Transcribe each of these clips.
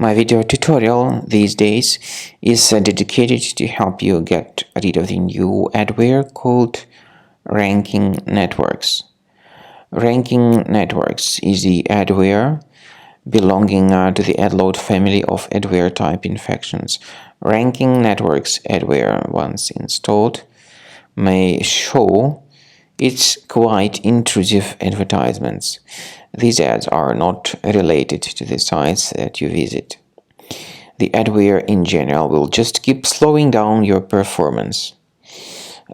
My video tutorial these days is dedicated to help you get rid of the new adware called RankingNetworks. RankingNetworks is the adware belonging to the adload family of adware type infections. RankingNetworks adware, once installed, may show its quite intrusive advertisements. These ads are not related to the sites that you visit. The adware in general will just keep slowing down your performance.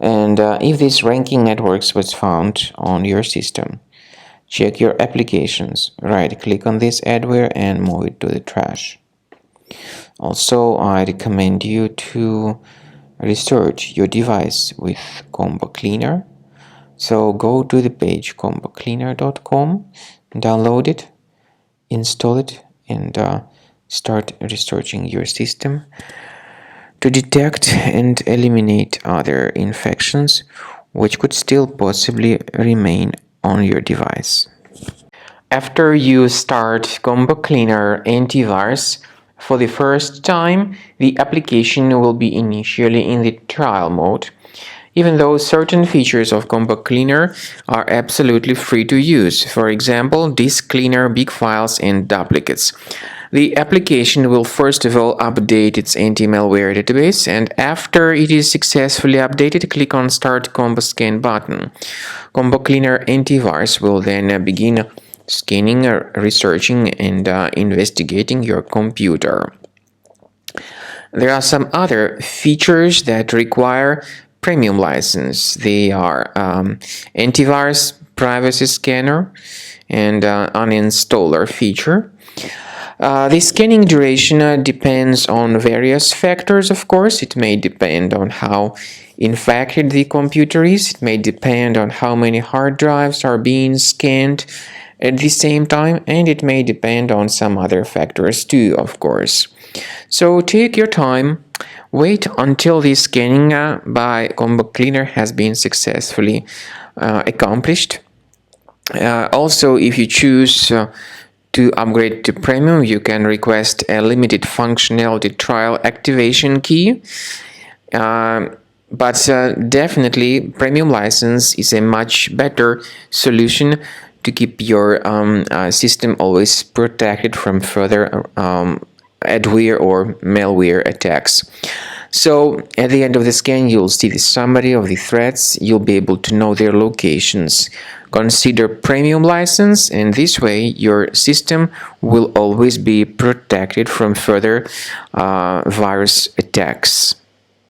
And if this RankingNetworks was found on your system, check your applications, right-click on this adware and move it to the trash. Also, I recommend you to research your device with Combo Cleaner. So go to the page combocleaner.com, download it, install it, and start researching your system to detect and eliminate other infections which could still possibly remain on your device. After you start Combo Cleaner antivirus for the first time, the application will be initially in the trial mode, even though certain features of Combo Cleaner are absolutely free to use. For example, disk cleaner, big files, and duplicates. The application will first of all update its anti-malware database, and after it is successfully updated, click on Start Combo Scan button. Combo Cleaner antivirus will then begin scanning, researching, and investigating your computer. There are some other features that require premium license. They are antivirus, privacy scanner, and uninstaller feature. The scanning duration depends on various factors, of course. It may depend on how infected the computer is. It may depend on how many hard drives are being scanned at the same time, and it may depend on some other factors too, of course. So take your time. Wait until the scanning by Combo Cleaner has been successfully accomplished. Also, if you choose to upgrade to Premium, you can request a limited functionality trial activation key. But definitely, Premium license is a much better solution to keep your system always protected from further adware or malware attacks. So at the end of the scan, you'll see the summary of the threats. You'll be able to know their locations. Consider Premium license, and this way your system will always be protected from further virus attacks.